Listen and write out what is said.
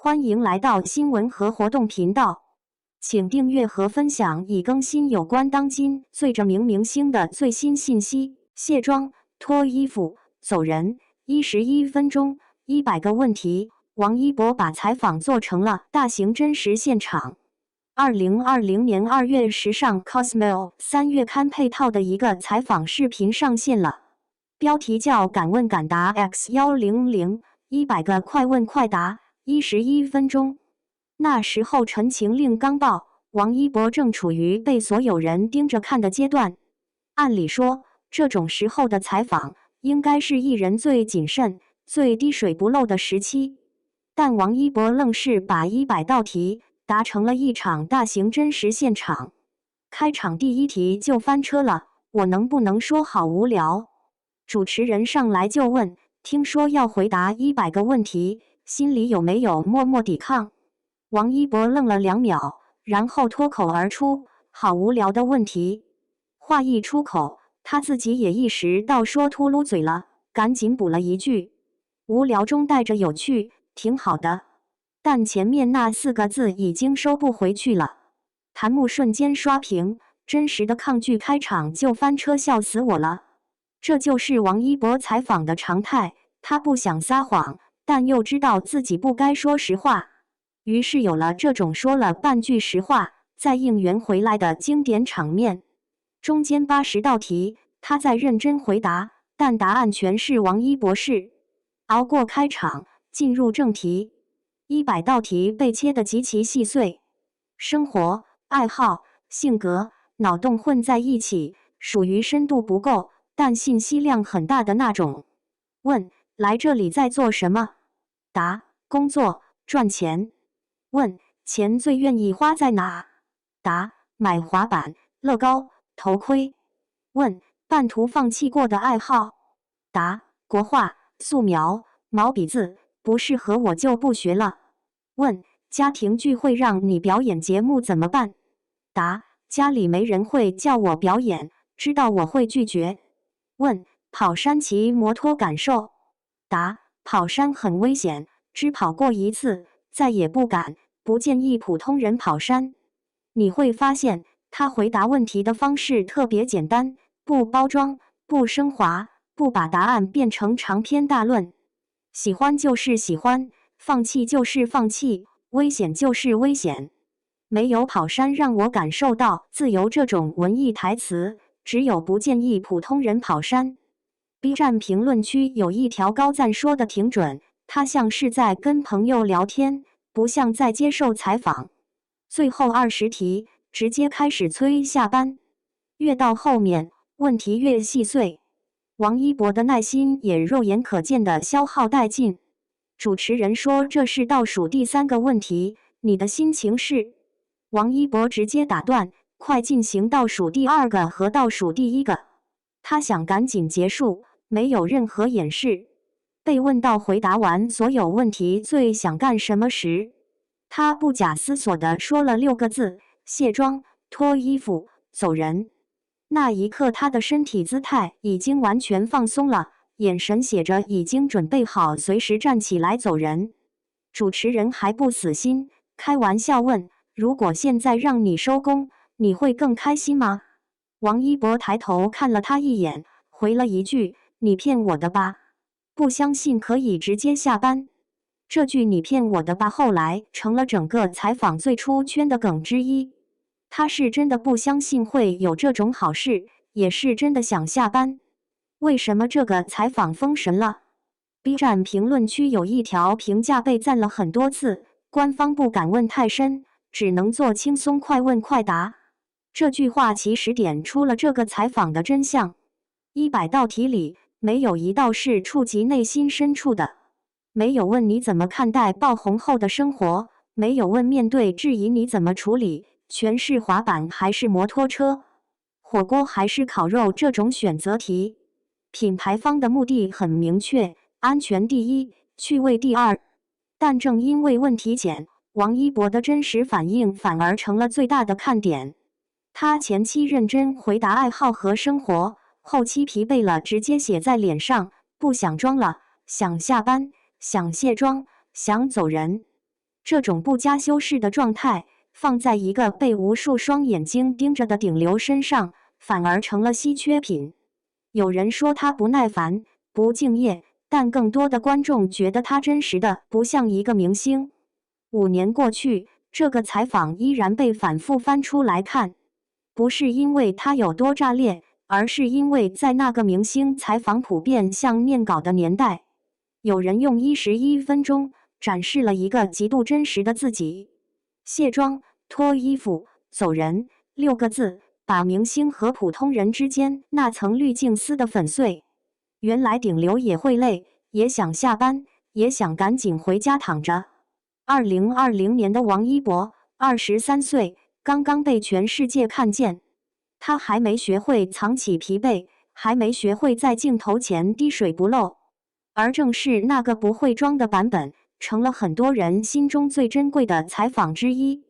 歡迎來到新聞和活動頻道，請訂閱和分享已更新有關當今最著名明星的最新信息。卸妝、脫衣服、走人，11分鐘，100個問題。王一博把採訪做成了大型真實現場。2020年2月時尚 Cosmo 3月刊配套的一個採訪視頻上線了，標題叫敢問敢答 X100，100個快問快答，11分鐘。那時候陳情令剛報，王一博正處於被所有人盯着看的階段。按理說，這種時候的採訪應該是藝人最謹慎、最滴水不漏的時期，但王一博愣是把100道題答成了一場大型真實現場。開場第一題就翻車了，我能不能說好無聊？主持人上來就問，聽說要回答100個問題，心裡有沒有默默抵抗？王一博愣了2秒，然後脫口而出，好無聊的問題。話一出口，他自己也意識到說禿嚕嘴了，趕緊補了一句，無聊中帶着有趣，挺好的。但前面那4個字已經收不回去了。彈幕瞬間刷屏，真實的抗拒開場就翻車，笑死我了。這就是王一博採訪的常態，他不想撒謊，但又知道自己不該說實話，於是有了這種說了半句實話再應援回來的經典場面。中間80道題，他在認真回答，但答案全是王一博式。熬過開場，進入正題。100道題被切得極其細碎，生活、愛好、性格、腦洞混在一起，屬於深度不夠，但信息量很大的那種。問：來這裡在做什麼？答：工作，賺錢。問：錢最願意花在哪？答：買滑板、樂高、頭盔。問：半途放棄過的愛好？答：國畫、素描、毛筆字，不適合我就不學了。問：家庭聚會讓你表演節目怎麼辦？答：家裡沒人會叫我表演，知道我會拒絕。問：跑山騎摩托感受？答：跑山很危險，只跑過一次，再也不敢，不建議普通人跑山。你會發現，他回答問題的方式特別簡單，不包裝，不升華，不把答案變成長篇大論。喜歡就是喜歡，放棄就是放棄，危險就是危險。沒有跑山讓我感受到自由這種文藝台詞，只有不建議普通人跑山。B 站評論區有一條高讚說的挺準，他像是在跟朋友聊天，不像在接受採訪。最後20題直接開始催下班，越到後面問題越細碎，王一博的耐心也肉眼可見的消耗殆盡。主持人說這是倒數第3個問題，你的心情是？王一博直接打斷，快進行倒數第2個和倒數第1個。他想趕緊結束，沒有任何掩飾。被問到回答完所有問題最想幹什麼時，他不假思索地說了6個字：卸妝、脫衣服、走人。那一刻他的身體姿態已經完全放鬆了，眼神寫着已經準備好隨時站起來走人。主持人還不死心，開玩笑問：如果現在讓你收工，你會更開心嗎？王一博抬頭看了他一眼，回了一句：你騙我的吧？不相信可以直接下班。這句你騙我的吧後來成了整個採訪最出圈的梗之一。他是真的不相信會有這種好事，也是真的想下班。為什麼這個採訪封神了？ B 站評論區有一條評價被讚了很多次，官方不敢問太深，只能做輕鬆快問快答。這句話其實點出了這個採訪的真相。100道題裡，沒有一道是觸及內心深處的。沒有問你怎麼看待爆紅後的生活，沒有問面對質疑你怎麼處理，全是滑板還是摩托車，火鍋還是烤肉這種選擇題。品牌方的目的很明確，安全第一，趣味第2。但正因為問題簡，王一博的真實反應反而成了最大的看點。他前期認真回答愛好和生活，後期疲憊了直接寫在臉上，不想裝了，想下班，想卸妝，想走人。這種不加修飾的狀態，放在一個被無數雙眼睛盯着的頂流身上，反而成了稀缺品。有人說他不耐煩、不敬業，但更多的觀眾覺得他真實的不像一個明星。5年過去，這個採訪依然被反覆翻出來看，不是因為他有多炸裂，而是因為在那個明星採訪普遍像念稿的年代，有人用11分鐘展示了一個極度真實的自己。卸妝、脫衣服、走人，6個字，把明星和普通人之間那層濾鏡撕得粉碎。原來頂流也會累，也想下班，也想趕緊回家躺着。2020年的王一博，23歲，剛剛被全世界看見。他還沒學會藏起疲憊，還沒學會在鏡頭前滴水不漏。而正是那個不會裝的版本，成了很多人心中最珍貴的採訪之一。